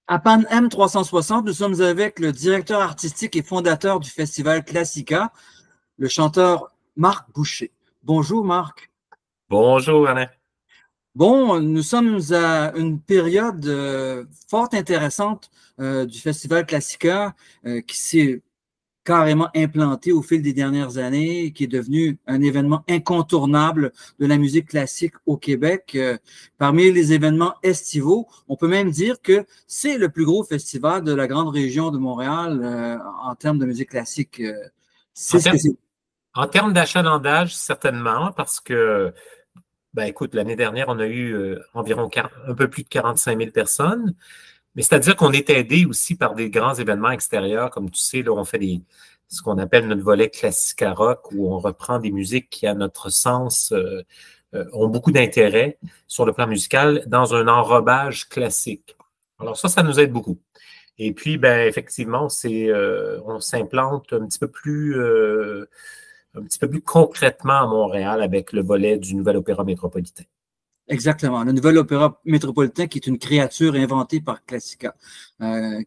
À Pan M360, nous sommes avec le directeur artistique et fondateur du festival Classica, le chanteur Marc Boucher. Bonjour Marc. Bonjour, Alain. Bon, nous sommes à une période fort intéressante du festival Classica qui s'est carrément implanté au fil des dernières années, qui est devenu un événement incontournable de la musique classique au Québec. Parmi les événements estivaux, on peut même dire que c'est le plus gros festival de la grande région de Montréal en termes de musique classique. C'est En, ce que ter- c'est. en termes d'achalandage, certainement, parce que, ben, écoute, l'année dernière, on a eu environ un peu plus de 45 000 personnes, mais c'est-à-dire qu'on est aidé aussi par des grands événements extérieurs. Comme tu sais, là, on fait ce qu'on appelle notre volet Classica Rock, où on reprend des musiques qui, à notre sens, ont beaucoup d'intérêt sur le plan musical dans un enrobage classique. Alors ça nous aide beaucoup. Et puis, ben, effectivement, on s'implante un petit peu plus concrètement à Montréal avec le volet du Nouvel Opéra métropolitain. Exactement. Le Nouvel Opéra métropolitain qui est une créature inventée par Classica,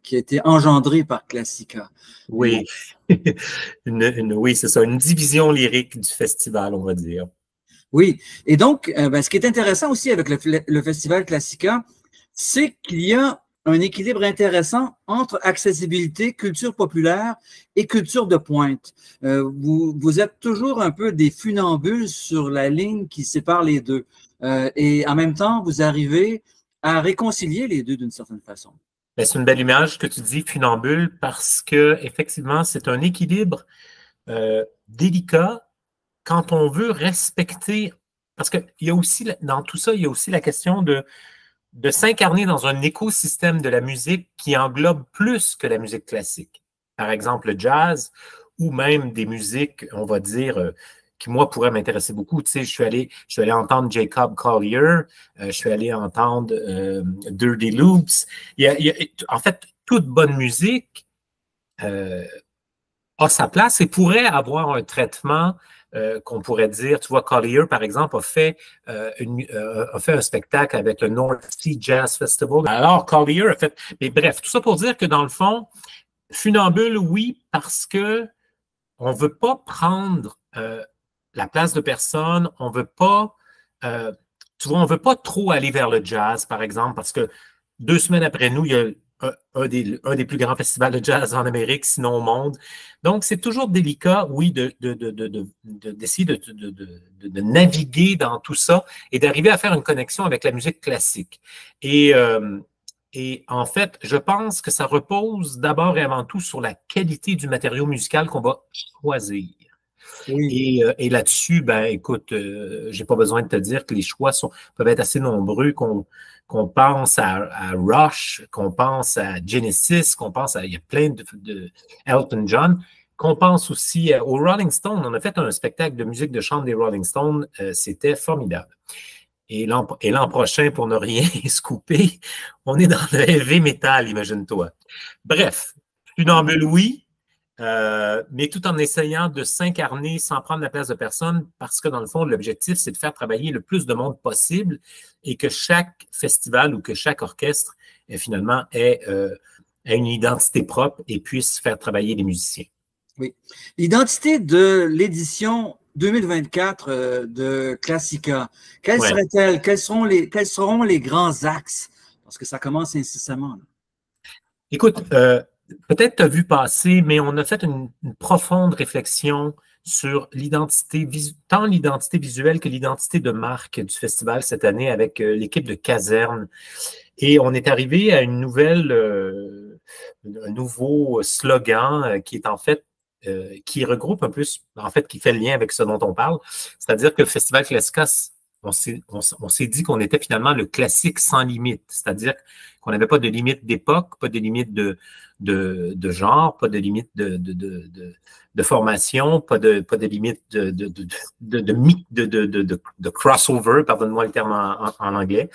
qui a été engendrée par Classica. Et, Oui, oui, c'est ça, une division lyrique du festival, on va dire. oui. Et donc, ben, ce qui est intéressant aussi avec le festival Classica, c'est qu'il y a un équilibre intéressant entre accessibilité, culture populaire et culture de pointe. Vous êtes toujours un peu des funambules sur la ligne qui sépare les deux. Et en même temps, vous arrivez à réconcilier les deux d'une certaine façon. Ben, c'est une belle image que tu dis, funambule, parce que effectivement, c'est un équilibre délicat quand on veut respecter, parce que il y a aussi, dans tout ça, il y a aussi la question de s'incarner dans un écosystème de la musique qui englobe plus que la musique classique. Par exemple, le jazz ou même des musiques, on va dire, qui, moi, pourraient m'intéresser beaucoup. Tu sais, je suis allé entendre Jacob Collier, je suis allé entendre Dirty Loops. En fait, toute bonne musique euh, a sa place et pourrait avoir un traitement qu'on pourrait dire, tu vois, Collier, par exemple, a fait un spectacle avec le North Sea Jazz Festival. Alors, Collier a fait... Mais bref, tout ça pour dire que dans le fond, funambule, oui, parce que on ne veut pas prendre la place de personne, on veut pas... tu vois, on veut pas trop aller vers le jazz, par exemple, parce que 2 semaines après nous, il y a un des plus grands festivals de jazz en Amérique, sinon au monde. Donc, c'est toujours délicat, oui, d'essayer de naviguer dans tout ça et d'arriver à faire une connexion avec la musique classique. Et en fait, je pense que ça repose d'abord et avant tout sur la qualité du matériau musical qu'on va choisir. Oui. Et là-dessus, ben, écoute, j'ai pas besoin de te dire que les choix peuvent être assez nombreux, qu'on pense à Rush, qu'on pense à Genesis, il y a plein de Elton John, qu'on pense aussi aux Rolling Stones. On a fait un spectacle de musique de chant des Rolling Stones, c'était formidable. Et l'an prochain, pour ne rien scooper, on est dans le heavy metal, imagine-toi. Bref, funambule, oui, mais tout en essayant de s'incarner sans prendre la place de personne, parce que dans le fond, l'objectif, c'est de faire travailler le plus de monde possible et que chaque festival ou que chaque orchestre, finalement, ait une identité propre et puisse faire travailler les musiciens. Oui. L'identité de l'édition 2024 de Classica, quelle Ouais. serait-elle? Quels seront les grands axes? Parce que ça commence incessamment. Là. Écoute, peut-être tu as vu passer, mais on a fait une profonde réflexion sur tant l'identité visuelle que l'identité de marque du festival cette année avec l'équipe de Caserne. Et on est arrivé à un nouveau slogan qui est en fait, qui regroupe un peu, en fait, qui fait le lien avec ce dont on parle. C'est-à-dire que le Festival Classica, on s'est dit qu'on était finalement le classique sans limite. C'est-à-dire qu'on n'avait pas de limite d'époque, pas de limite de genre, pas de limite de formation, pas de limite de crossover, pardonne-moi le terme en anglais.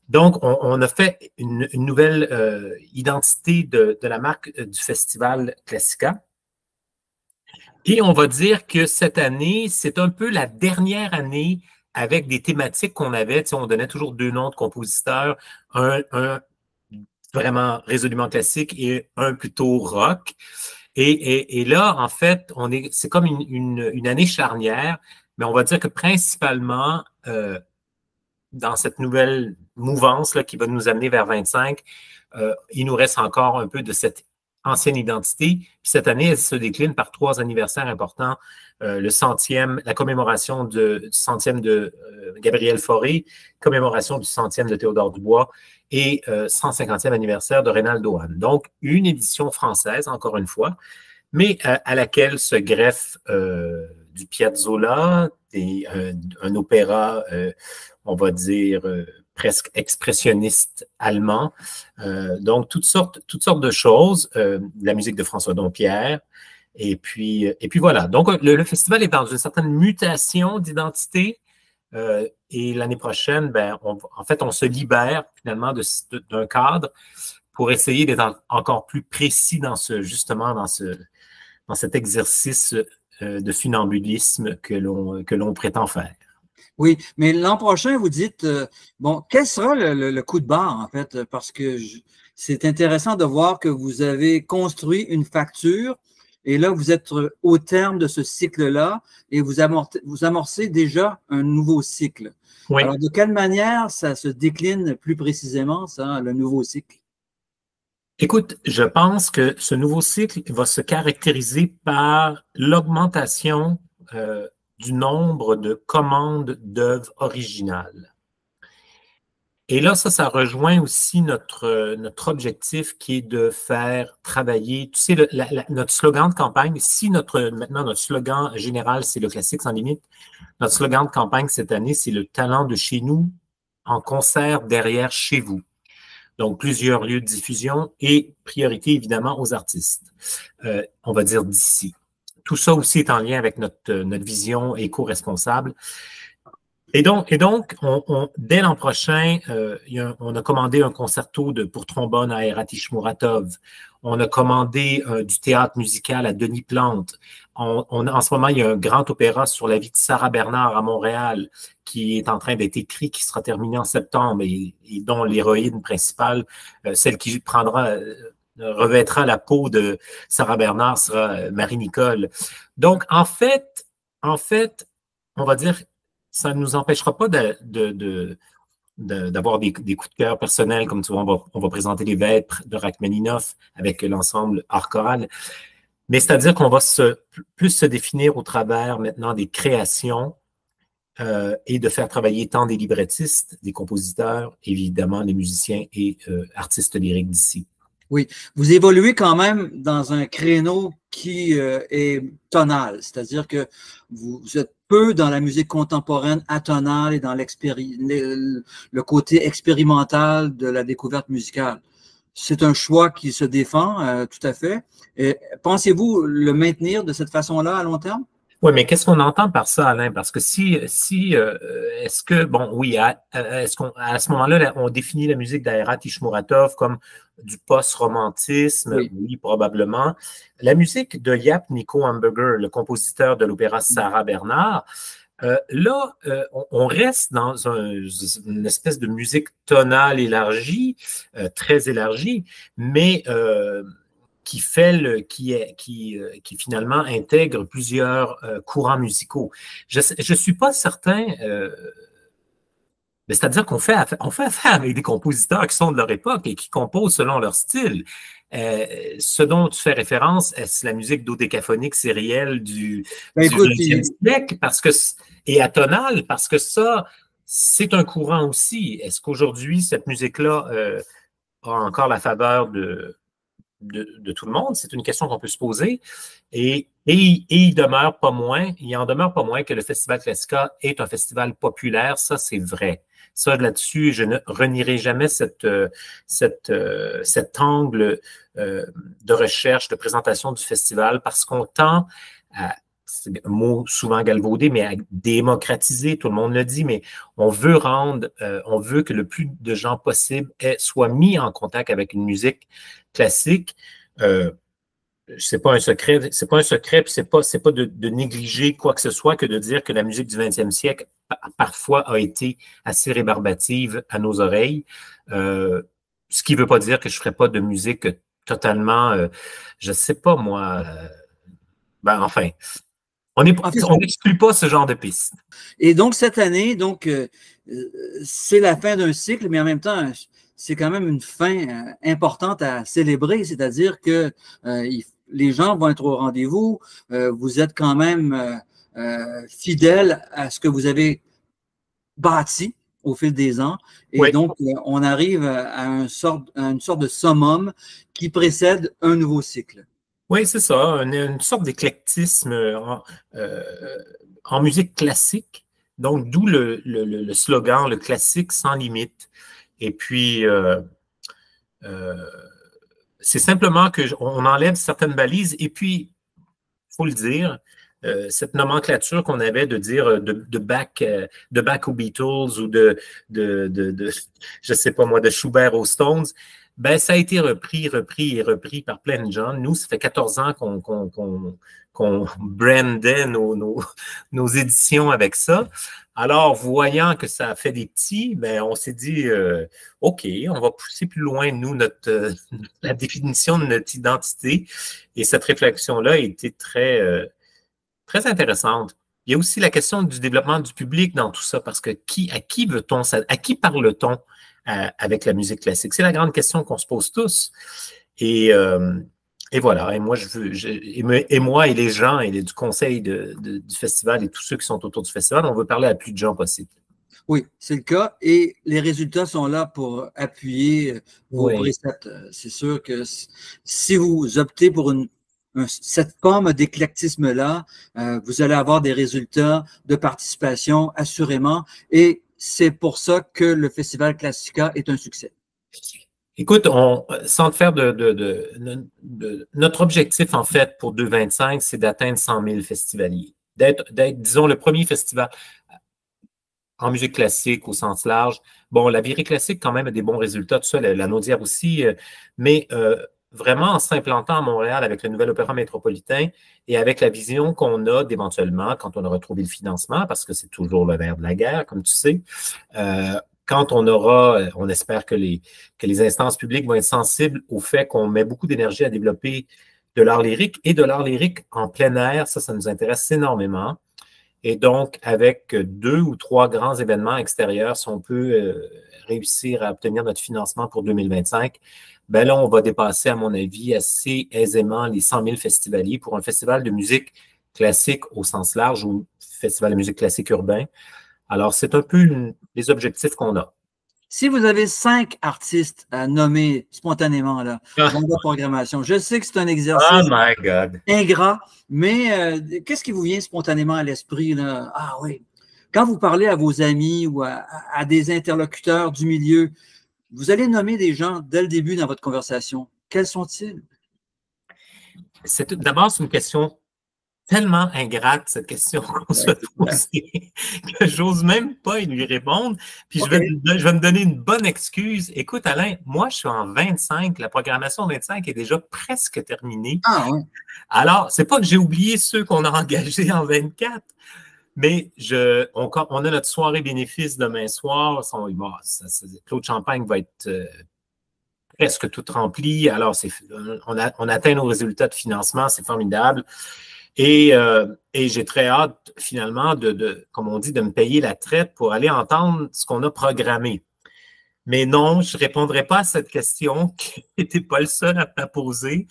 Donc, on a fait une nouvelle identité de la marque du festival Classica. Et on va dire que cette année, c'est un peu la dernière année avec des thématiques qu'on avait. Tu sais, on donnait toujours 2 noms de compositeurs. vraiment résolument classique et un plutôt rock. Et là, en fait, c'est comme une année charnière, mais on va dire que principalement, dans cette nouvelle mouvance là, qui va nous amener vers 25, il nous reste encore un peu de cette ancienne identité. Puis cette année, elle se décline par 3 anniversaires importants. Le centième, la commémoration du centième de Gabriel Fauré, commémoration du centième de Théodore Dubois et 150e anniversaire de Reynaldo Hahn. Donc, une édition française, encore une fois, mais à laquelle se greffe du Piazzolla, un opéra, on va dire, presque expressionniste allemand. Donc, toutes sortes de choses, la musique de François Dompierre. Et puis voilà. Donc, le festival est dans une certaine mutation d'identité. Et l'année prochaine, ben, en fait, on se libère finalement d'un cadre pour essayer d'être encore plus précis justement dans cet exercice de funambulisme que l'on prétend faire. Oui, mais l'an prochain, vous dites, bon, quel sera le coup de barre, en fait, parce que c'est intéressant de voir que vous avez construit une facture et là, vous êtes au terme de ce cycle-là et vous amorcez déjà un nouveau cycle. Oui. Alors, de quelle manière ça se décline plus précisément, ça, le nouveau cycle? Écoute, je pense que ce nouveau cycle va se caractériser par l'augmentation du nombre de commandes d'œuvres originales. Et là, ça rejoint aussi notre objectif qui est de faire travailler, tu sais, notre slogan de campagne, si maintenant notre slogan général, c'est le classique sans limite, notre slogan de campagne cette année, c'est le talent de chez nous en concert derrière chez vous. Donc, plusieurs lieux de diffusion et priorité évidemment aux artistes, on va dire d'ici. Tout ça aussi est en lien avec notre vision éco-responsable. Et donc dès l'an prochain, on a commandé un concerto pour trombone à Eratish Muratov. On a commandé du théâtre musical à Denis Plante. En ce moment, il y a un grand opéra sur la vie de Sarah Bernard à Montréal qui est en train d'être écrit, qui sera terminé en septembre et dont l'héroïne principale, celle qui revêtra la peau de Sarah Bernard, sera Marie-Nicole. Donc, en fait, on va dire ça ne nous empêchera pas d'avoir des coups de cœur personnels, comme tu vois, on va présenter les Vêpres de Rachmaninoff avec l'ensemble art choral. Mais c'est-à-dire qu'on va plus se définir au travers maintenant des créations et de faire travailler tant des librettistes, des compositeurs, évidemment les musiciens et artistes lyriques d'ici. Oui, vous évoluez quand même dans un créneau qui est tonal, c'est-à-dire que vous êtes peu dans la musique contemporaine atonale et dans le côté expérimental de la découverte musicale. C'est un choix qui se défend tout à fait. Pensez-vous le maintenir de cette façon-là à long terme? Oui, mais qu'est-ce qu'on entend par ça, Alain? Parce que est-ce que, bon, oui, est-ce à ce moment-là, on définit la musique d'Airat Ishmuratov comme du post-romantisme? Oui. Oui, probablement. La musique de Yap Nico Hamburger, le compositeur de l'opéra Sarah Bernard, là, on reste dans une espèce de musique tonale élargie, très élargie, mais qui finalement intègre plusieurs courants musicaux. Je suis pas certain, mais c'est-à-dire qu'on fait affaire avec des compositeurs qui sont de leur époque et qui composent selon leur style. Ce dont tu fais référence, est-ce la musique dodécaphonique sérielle du XXe siècle et atonale, parce que ça, c'est un courant aussi. Est-ce qu'aujourd'hui, cette musique-là a encore la faveur de tout le monde? C'est une question qu'on peut se poser. Et il en demeure pas moins que le Festival Classica est un festival populaire. Ça, c'est vrai. Ça, là-dessus, je ne renierai jamais cet angle de recherche, de présentation du festival, parce qu'on tend à, c'est un mot souvent galvaudé, mais à démocratiser, tout le monde le dit, mais on veut que le plus de gens possible soient mis en contact avec une musique classique. C'est pas un secret, puis c'est pas de négliger quoi que ce soit que de dire que la musique du 20e siècle parfois a été assez rébarbative à nos oreilles. Ce qui ne veut pas dire que je ne ferai pas de musique totalement, je ne sais pas moi, ben enfin, on n'exclut pas ce genre de piste. Et donc, cette année, donc, c'est la fin d'un cycle, mais en même temps, c'est quand même une fin importante à célébrer, c'est-à-dire que les gens vont être au rendez-vous, vous êtes quand même fidèle à ce que vous avez bâti au fil des ans, et Oui. donc on arrive à une sorte de summum qui précède un nouveau cycle. Oui, c'est ça, une sorte d'éclectisme en musique classique. Donc, d'où le slogan, le classique sans limite. Et puis, c'est simplement qu'on enlève certaines balises. Et puis, il faut le dire, cette nomenclature qu'on avait de dire de back aux Beatles ou je sais pas moi, de Schubert aux Stones, ben, ça a été repris par plein de gens. Nous, ça fait 14 ans qu'on brandait nos éditions avec ça. Alors, voyant que ça a fait des petits, ben, on s'est dit, OK, on va pousser plus loin, nous, la définition de notre identité. Et cette réflexion-là a été très intéressante. Il y a aussi la question du développement du public dans tout ça, parce que à qui parle-t-on avec la musique classique? C'est la grande question qu'on se pose tous. Et voilà. Et moi, moi et les gens et du conseil du festival et tous ceux qui sont autour du festival, on veut parler à plus de gens possible. Oui, c'est le cas. Et les résultats sont là pour appuyer vos préceptes. C'est sûr que si vous optez pour cette forme d'éclectisme-là, vous allez avoir des résultats de participation assurément. Et c'est pour ça que le Festival Classica est un succès. Écoute, sans te faire notre objectif, en fait, pour 2025, c'est d'atteindre 100 000 festivaliers. D'être, disons, le premier festival en musique classique au sens large. Bon, la virée classique, quand même, a des bons résultats, tout ça, la Naudière aussi, mais vraiment, en s'implantant à Montréal avec le nouvel Opéra métropolitain et avec la vision qu'on a d'éventuellement, quand on aura trouvé le financement, parce que c'est toujours le nerf de la guerre, comme tu sais, quand on espère que les instances publiques vont être sensibles au fait qu'on met beaucoup d'énergie à développer de l'art lyrique et de l'art lyrique en plein air, ça nous intéresse énormément. Et donc, avec 2 ou 3 grands événements extérieurs, si on peut réussir à obtenir notre financement pour 2025, ben là, on va dépasser, à mon avis, assez aisément les 100 000 festivaliers pour un festival de musique classique au sens large ou festival de musique classique urbain. Alors, c'est un peu les objectifs qu'on a. Si vous avez 5 artistes à nommer spontanément là, dans votre programmation, je sais que c'est un exercice ingrat, mais qu'est-ce qui vous vient spontanément à l'esprit là? Ah oui. Quand vous parlez à vos amis ou à des interlocuteurs du milieu, vous allez nommer des gens dès le début dans votre conversation. Quels sont-ils? D'abord, c'est une question tellement ingrate, cette question qu'on se fait poser, que j'ose même pas lui répondre. Puis je vais me donner une bonne excuse. Écoute, Alain, moi, je suis en 25. La programmation 25 est déjà presque terminée. Ah oui. Alors, c'est pas que j'ai oublié ceux qu'on a engagés en 24, mais on a notre soirée bénéfice demain soir. Claude Champagne va être presque tout rempli. Alors, on atteint nos résultats de financement, c'est formidable. Et j'ai très hâte, finalement, comme on dit, de me payer la traite pour aller entendre ce qu'on a programmé. Mais non, je ne répondrai pas à cette question qui n'était pas le seul à me poser.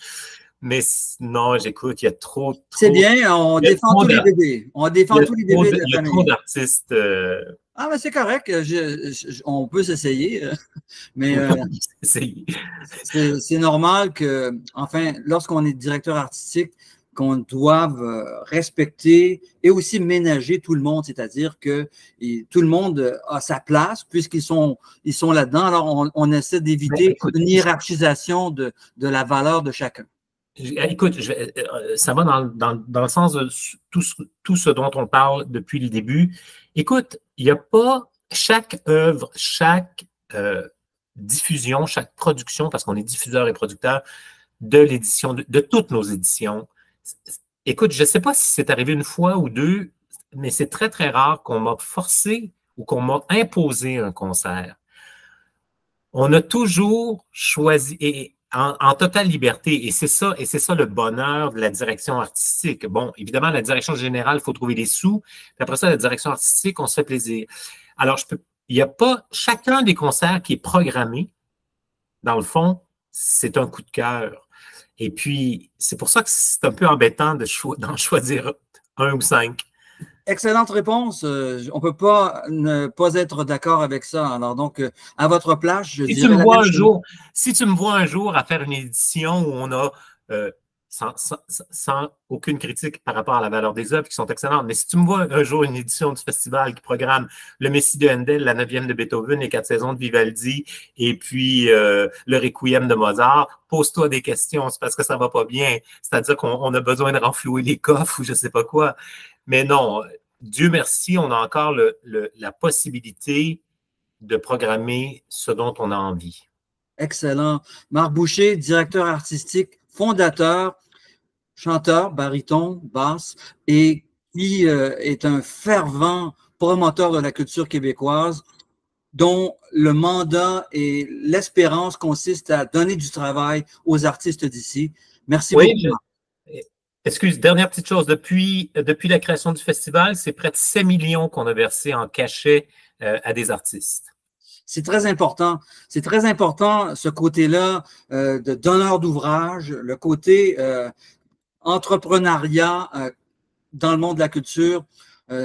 Mais non, j'écoute, il y a trop. C'est bien, on défend tous les bébés. On défend tous les bébés de la famille. Il y a trop d'artistes. Ah, mais c'est correct. On peut s'essayer. Mais c'est normal que, enfin, lorsqu'on est directeur artistique, qu'on doive respecter et aussi ménager tout le monde, c'est-à-dire que tout le monde a sa place puisqu'ils sont là-dedans. Alors, on essaie d'éviter une hiérarchisation de la valeur de chacun. Écoute, ça va dans le sens de tout ce dont on parle depuis le début. Écoute, il n'y a pas chaque œuvre, chaque diffusion, chaque production, parce qu'on est diffuseur et producteur de l'édition, de toutes nos éditions. Écoute, je ne sais pas si c'est arrivé une fois ou deux, mais c'est très, très rare qu'on m'a forcé ou qu'on m'a imposé un concert. On a toujours choisi, et en totale liberté, et c'est ça le bonheur de la direction artistique. Bon, évidemment, la direction générale, il faut trouver les sous. Puis après ça, la direction artistique, on se fait plaisir. Alors, il n'y a pas chacun des concerts qui est programmé, dans le fond, c'est un coup de cœur. Et puis, c'est pour ça que c'est un peu embêtant d'en choisir un ou 5. Excellente réponse. On ne peut pas ne pas être d'accord avec ça. Alors donc, à votre place, je dirais la même chose. Si tu me vois un jour à faire une édition où on a, sans aucune critique par rapport à la valeur des œuvres qui sont excellentes, mais si tu me vois un jour une édition du festival qui programme le Messie de Handel, la 9e de Beethoven, les 4 saisons de Vivaldi, et puis le Requiem de Mozart, pose-toi des questions, c'est parce que ça ne va pas bien. C'est-à-dire qu'on a besoin de renflouer les coffres ou je ne sais pas quoi. Mais non, Dieu merci, on a encore la possibilité de programmer ce dont on a envie. Excellent. Marc Boucher, directeur artistique, fondateur, chanteur, baryton, basse, et qui est un fervent promoteur de la culture québécoise, dont le mandat et l'espérance consistent à donner du travail aux artistes d'ici. Merci beaucoup. Excuse, dernière petite chose. Depuis la création du festival, c'est près de 7 millions qu'on a versé en cachet à des artistes. C'est très important. C'est très important, ce côté-là de donneur d'ouvrage, le côté entrepreneuriat dans le monde de la culture.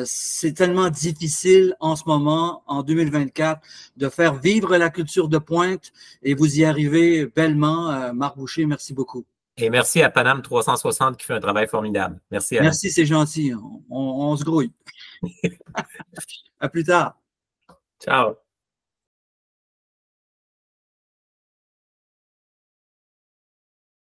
C'est tellement difficile en ce moment, en 2024, de faire vivre la culture de pointe et vous y arrivez bellement. Marc Boucher, merci beaucoup. Et merci à Paname 360 qui fait un travail formidable. Merci, Alain. Merci, c'est gentil. On se grouille. À plus tard. Ciao.